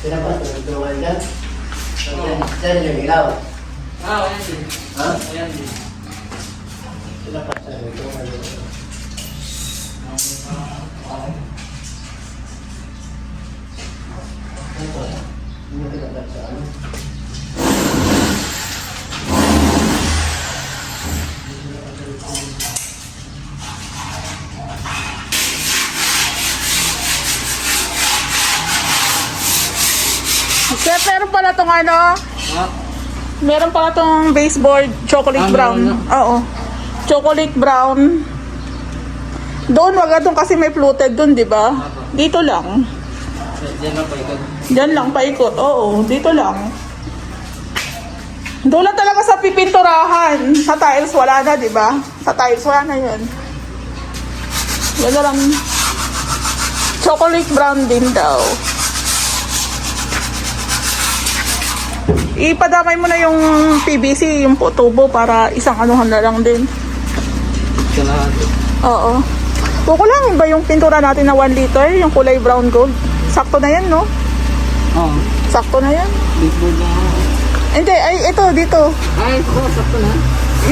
Sila pa, tulungan dyan. Dyan yung ilaw. Ayan din. Ha? Ayan din. Sila pa, tulungan dyan. Ito, hindi kita sa ano. Chef, meron pala tong ano? Ha? Meron pala tong baseboard, chocolate brown. meron Oo. Chocolate brown. Doon, wag doon kasi may fluted doon, di ba? Dito lang. Diyan lang pa ikot. Diyan lang paikot. Oo, dito lang. Doon lang talaga sa pipinturahan. Sa tiles wala na, di ba? Sa tiles wala na yun. Yan na lang. Chocolate brown din daw. Ipadamay mo na yung PVC, yung tubo para isang anuhan na lang din. Ito na natin. Oo. Kukulang ba yung pintura natin na 1 liter, yung kulay brown gold? Sakto na yan, no? Oo. Sakto na yan. Baseboard lang ako. Hindi, ay, ito, dito. Ay, sakto na.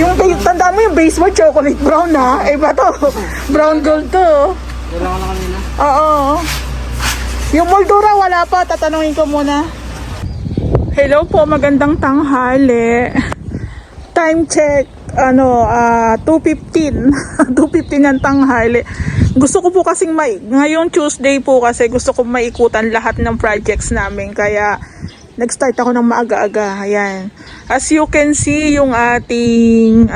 Yung, tanda mo yung baseboard, chocolate brown na. Eh, ba to? Brown gold to. Kailangan na kanina. Oo. Yung moldura, wala pa. Tatanungin ko muna. Hello po, magandang tanghali. Time check, 2:15. 2:15 ng tanghali. Gusto ko po kasing ngayong Tuesday po kasi gusto ko maikutan lahat ng projects namin. Kaya nag-start ako ng maaga-aga. Ayan. As you can see, yung ating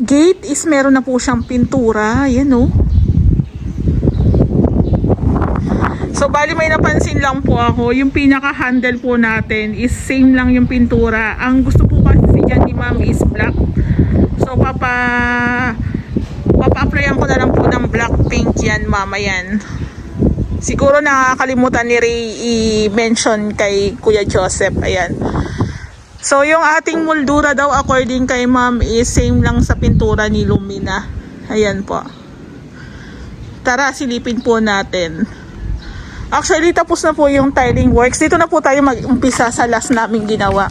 gate is meron na po siyang pintura. Ayan, oh. So, bali may napansin lang po ako, yung pinaka-handle po natin is same lang yung pintura. Ang gusto po kasi dyan ni ma'am is black. So, papa-applyan ko na lang po ng black paint yan, mama yan. Siguro nakakalimutan ni Ray i-mention kay Kuya Joseph. Ayan. So, yung ating moldura daw according kay ma'am is same lang sa pintura ni Lumina. Ayan po. Tara, silipin po natin. Actually, tapos na po yung tiling works. Dito na po tayo mag-umpisa sa last naming ginawa.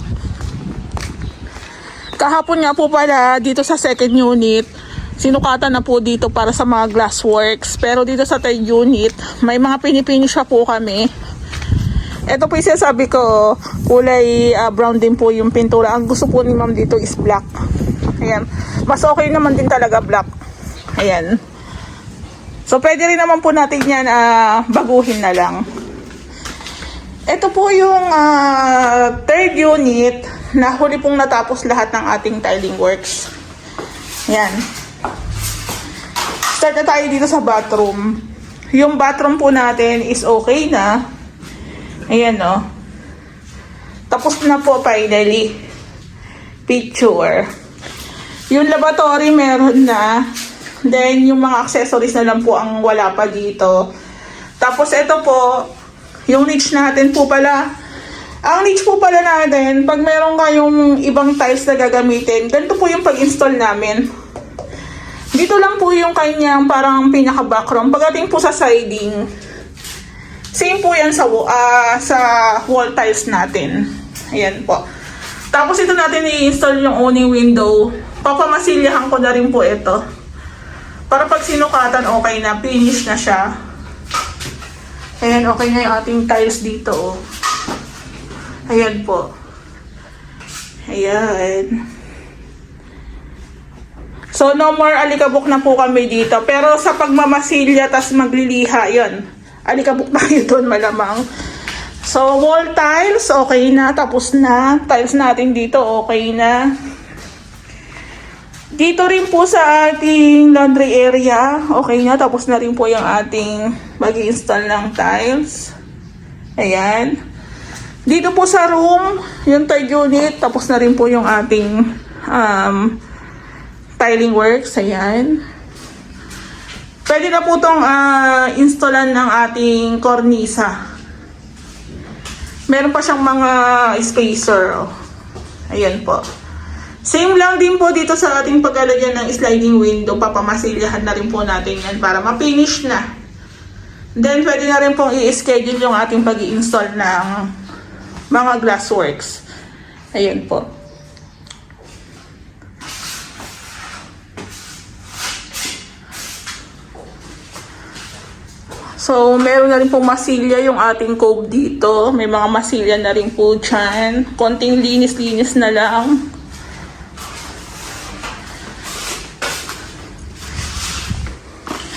Kahapon nga po pala, dito sa second unit, sinukatan na po dito para sa mga glass works. Pero dito sa third unit, may mga pinipinish pa po kami. Ito po yung sinasabi ko, kulay brown din po yung pintura. Ang gusto po ni ma'am dito is black. Ayan. Mas okay naman din talaga black. Ayan. So, pwede rin naman po natin yan baguhin na lang. Ito po yung third unit na huli pong natapos lahat ng ating tiling works. Yan. Start na tayo dito sa bathroom. Yung bathroom po natin is okay na. Ayan, no. Tapos na po finally. Picture. Yung lavatory meron na. Then, yung mga accessories na lang po ang wala pa dito. Tapos, ito po, yung niche natin po pala. Ang niche po pala natin, pag meron kayong ibang tiles na gagamitin, ganito po yung pag-install namin. Dito lang po yung kanyang parang pinaka-background. Pagdating po sa siding, same po yan sa wall tiles natin. Ayan po. Tapos, ito natin i-install yung owning window. Papamasilyahan ko na rin po ito. Para pag sinukatan, okay na. Finish na siya. Ayan, okay na yung ating tiles dito. Oh. Ayan po. Ayan. So, no more alikabok na po kami dito. Pero sa pagmamasilya, tas magliliha, yun. Alikabok tayo doon malamang. So, wall tiles, okay na. Tapos na. Tiles natin dito, okay na. Dito rin po sa ating laundry area, okay na. Tapos na rin po yung ating mag-install ng tiles. Ayan. Dito po sa room, yung third unit, tapos na rin po yung ating tiling works. Ayan. Pwede na po itong installan ng ating kornisa. Meron pa siyang mga spacer. Oh. Ayan po. Same lang din po dito sa ating paglalagyan ng sliding window. Papamasilyahan na rin po natin yan para ma-finish na. Then, pwede na rin pong i-schedule yung ating pag-i-install ng mga glassworks. Ayan po. So, meron na rin pong masilya yung ating cove dito. May mga masilya na rin po dyan. Konting linis-linis na lang.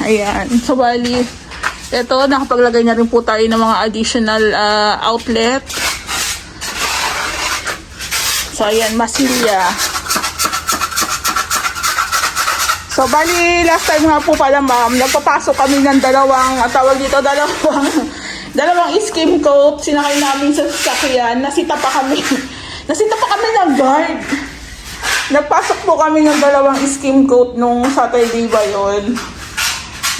Ayan. So, bali, ito, nakapaglagay na rin po tayo ng mga additional outlet. So, ayan, masilya. So, bali, last time nga po pala, ma'am, nagpapasok kami ng dalawang skim coat. Sinakay namin sa sasakyan. Nasita pa kami ng guard. Nagpasok po kami ng dalawang skim coat nung Saturday ba yun.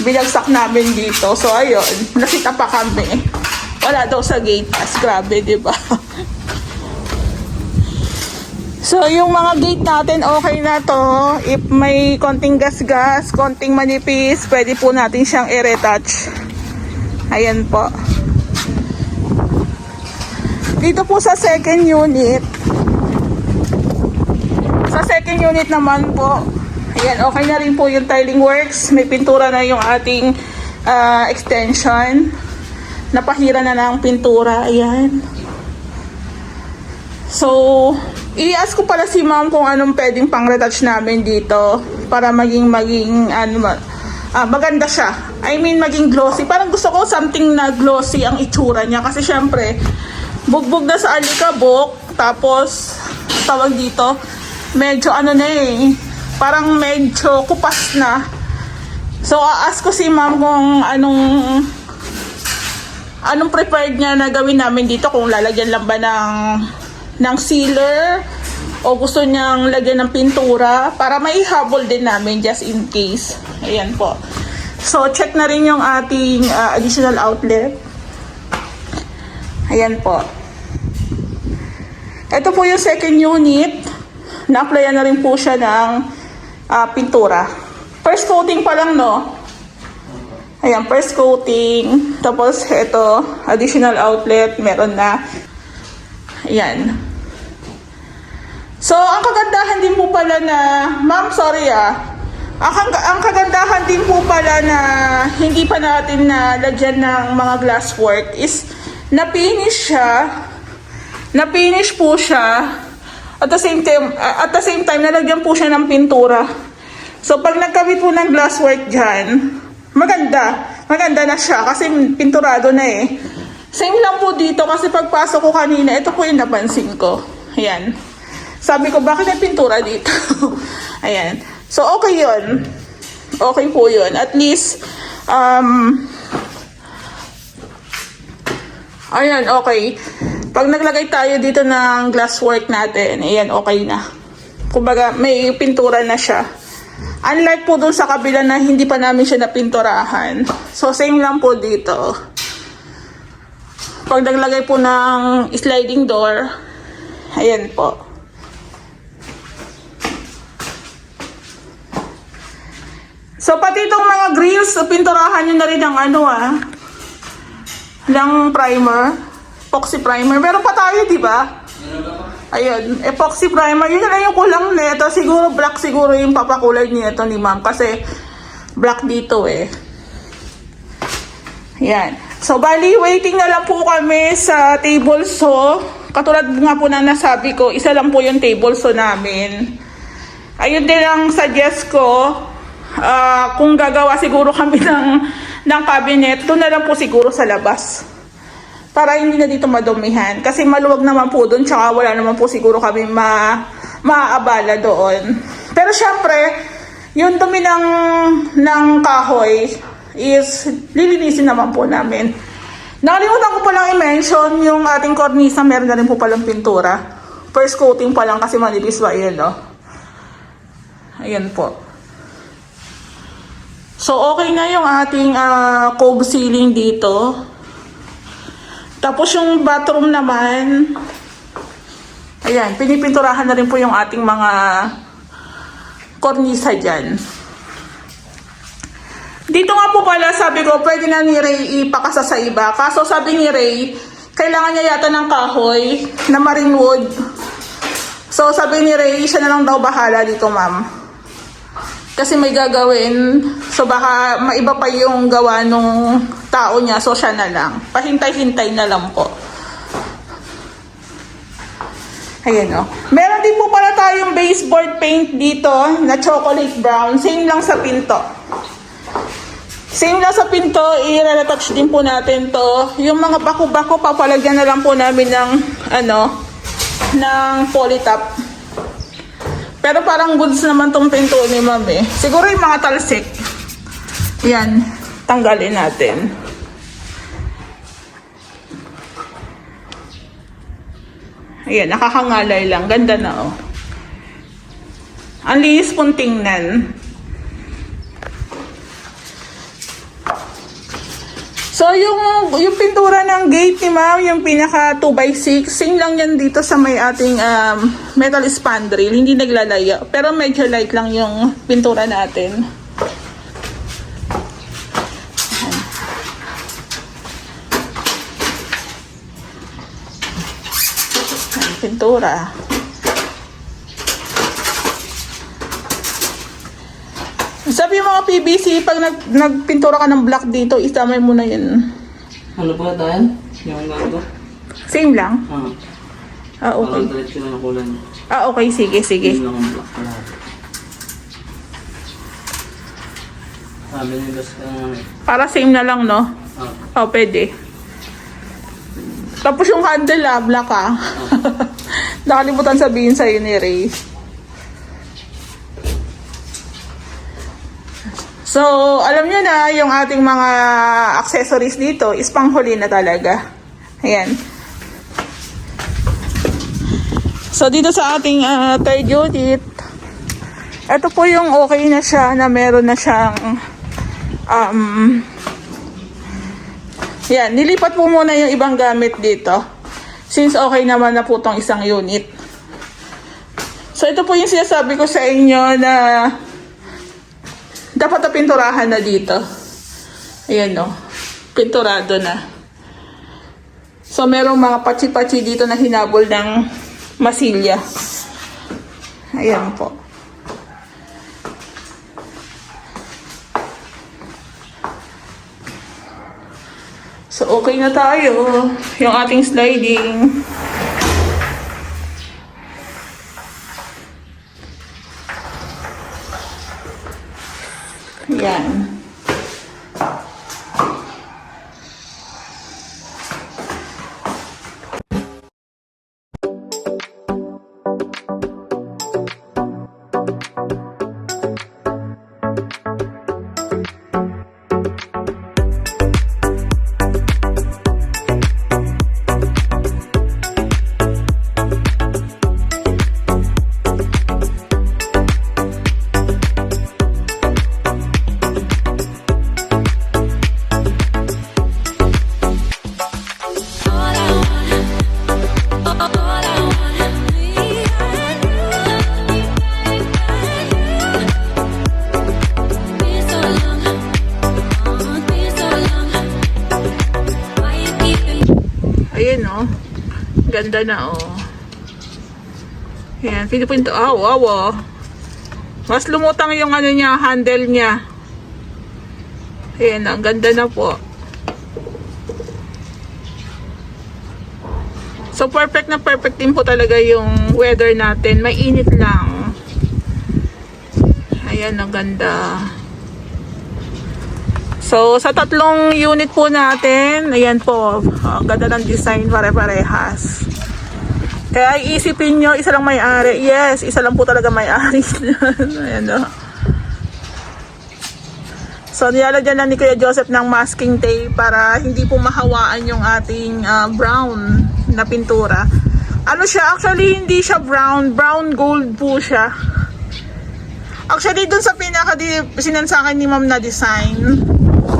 Binagsak namin dito. So, ayun, nasita pa kami. Wala daw sa gate pass. Grabe, di ba? So, yung mga gate natin, okay na to. If may konting gas-gas, konting manipis, pwede po natin siyang i-retouch. Ayan po. Dito po sa second unit. Sa second unit naman po, ayan, okay na rin po yung tiling works. May pintura na yung ating extension. Napahira na ng pintura. Ayan. So, i-ask ko pala si ma'am kung anong pwedeng pang-retouch namin dito para maging maganda siya. I mean, maging glossy. Parang gusto ko something na glossy ang itsura niya kasi syempre, bugbog na sa alikabok. Tapos, tawag dito, medyo parang medyo kupas na. So, a-ask ko si ma'am kung anong prepared niya na gawin namin dito, kung lalagyan lang ba ng sealer o gusto niyang lagyan ng pintura para maihabol din namin just in case. Ayan po. So, check na rin yung ating additional outlet. Ayan po. Ito po yung second unit. Na-applyan na rin po siya ng pintura. First coating pa lang, no? Ayan, first coating. Tapos, ito, additional outlet. Meron na. Ayan. So, ang kagandahan din po pala na, ma'am, sorry ang kagandahan din po pala na hindi pa natin nalagyan ng mga glasswork is na-finish po siya at the same time nalagyan po siya ng pintura. So, pag nagkabit po ng glasswork dyan, maganda na siya kasi pinturado na eh. Same lang po dito kasi pagpasok ko kanina, ito po yung napansin ko. Ayan. Sabi ko, bakit may pintura dito? Ayan. So, okay yun. Okay po yun. At least, ayan, okay. Pag naglagay tayo dito ng glasswork natin, ayan, okay na. Kumbaga, may pintura na siya. Unlike po dun sa kabila na hindi pa namin siya napinturahan. So, same lang po dito. Pag naglagay po ng sliding door, ayan po. So, pati itong mga grills, pinturahan nyo na rin ng ng primer. Epoxy primer. Meron pa tayo, di ba? Ayun, epoxy primer. Yun na lang yung kulang nito. Siguro black siguro yung papakulay nito ni ma'am. Kasi black dito eh. Ayan. So, bali, waiting na lang po kami sa table saw. Katulad nga po na nasabi ko, isa lang po yung table saw namin. Ayun din ang suggest ko. Kung gagawa siguro kami ng cabinet, doon na lang po siguro sa labas. Para hindi na dito madumihan. Kasi maluwag naman po doon, tsaka wala naman po siguro kami maaabala doon. Pero syempre, yung dumi ng kahoy is lilinisin naman po namin. Nakalimutan ko palang i-mention yung ating cornisa, meron na rin po palang pintura. First coating pa lang kasi manipis ba yun, no? Ayan po. So, okay na yung ating cove ceiling dito. Tapos yung bathroom naman, ayan, pinipinturahan na rin po yung ating mga kornisa dyan. Dito nga po pala, sabi ko, pwede na ni Ray ipakasa sa iba. Kaso sabi ni Ray, kailangan niya yata ng kahoy na marine wood. So sabi ni Ray, siya na lang daw bahala dito, ma'am. Kasi may gagawin. So baka maiba pa yung gawa nung tao niya. So siya na lang. Pahintay-hintay na lang po. Ayan o. Meron din po pala tayong baseboard paint dito na chocolate brown. Same lang sa pinto. Same lang sa pinto. I-retouch din po natin to. Yung mga bako-bako, papalagyan na lang po namin ng ng polytop. Pero parang goods naman tong pinto ni ma'am eh. Siguro yung mga talsik. Yan. Tanggalin natin. Ayan, nakakangalay lang. Ganda na, oh. Ang linis pong tingnan. So, yung pintura ng gate ni ma'am, yung pinaka 2x6, same lang yan dito sa may ating metal spandrel. Hindi naglalaya. Pero medyo light lang yung pintura natin. Pintura. Sabi yung mga PVC, pag nagpintura ka ng black dito, isamay mo na yun. Ano pa tayo? Yung gago? Same lang? Ah. Okay. Parang diretso na ng kulay niya. Okay. Sige. Yun lang ang black pa lahat. Sabi niya gusto ka naman eh. Para same na lang, no? Pwede. Tapos yung handle, black Nakalimutan sabihin sa'yo ni Ray. So, alam nyo na, yung ating mga accessories dito is panghuli na talaga. Ayan. So, dito sa ating third unit, ito po yung okay na siya, na meron na siyang yan, nilipat po muna yung ibang gamit dito. Since okay naman na po tong isang unit. So, ito po yung sinasabi ko sa inyo na dapat na pinturahan na dito. Ayan o. Pinturado na. So, merong mga patsi-patsi dito na hinabol ng masilya. Ayan po. So, okay na tayo. Yung ating sliding. Yan. Ganda na, oh. Yan, pinipinto. Wow. Mas lumutang yung ano niya, handle niya. Ayan, ang ganda na po. So, perfect na perfect din po talaga yung weather natin. May init lang. Ayan, ang ganda. So, sa tatlong unit po natin, ayan po, ang ganda ng design, pare-parehas. Kaya iisipin nyo, isa lang may-ari. Yes, isa lang po talaga may-ari. Ayan o. So, nilalagyan lang ni Kuya Joseph ng masking tape para hindi po mahawaan yung ating brown na pintura. Ano siya? Actually, hindi siya brown. Brown gold po siya. Actually, dun sa sinansakin ni Ma'am na design,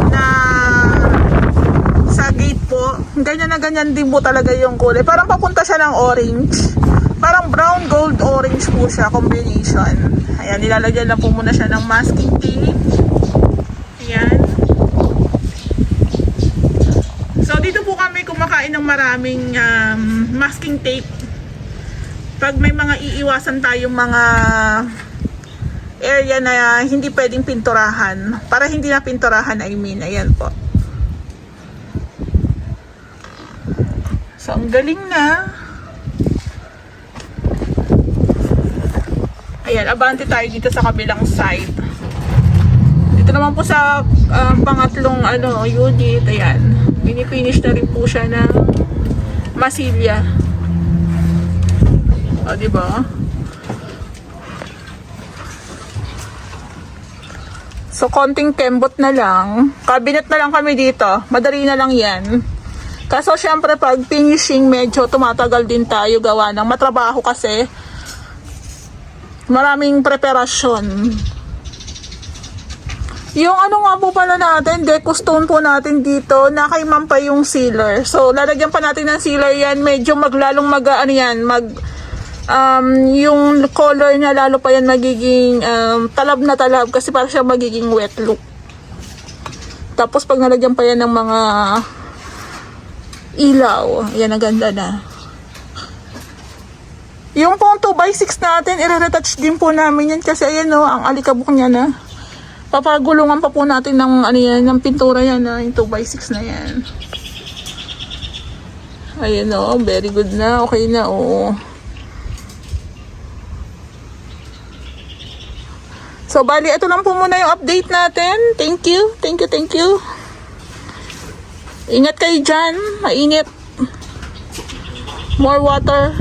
na sa gate po, ganyan na ganyan din po talaga yung kulay. Parang papunta siya ng orange. Parang brown, gold, orange po siya, combination. Ayan, nilalagyan na po muna siya ng masking tape. Ayan. kumakain ng maraming masking tape. Pag may mga iiwasan tayong mga area na hindi pwedeng pinturahan. Para hindi na pinturahan, I mean. Ayan po. So, ang galing na. Ayan, abante tayo dito sa kabilang side. Dito naman po sa pangatlong unit. Ayan. Pinifinish na rin po siya ng masilya. O, diba? So, konting kembot na lang. Cabinet na lang kami dito. Madali na lang yan. Kaso, syempre, pag finishing, medyo tumatagal din tayo gawa ng matrabaho kasi. Maraming preparasyon. Yung nga po pala natin, deco stone po natin dito, nakaiman pa yung sealer. So, lalagyan pa natin ng sealer yan. Medyo maglalong yung color niya lalo pa yan magiging talab na talab kasi para siya magiging wet look. Tapos pag nalagyan pa yan ng mga ilaw, yan ang ganda na. Yung pong 2x6 natin, i-retouch din po namin yan kasi ayan ang alikabok niya na. Papagulungan pa po natin ng ng pintura yan yung 2x6 na yan. Ayan very good na, okay na So, bali, ito lang po muna yung update natin. Thank you. Ingat kayo dyan. Mainit. More water.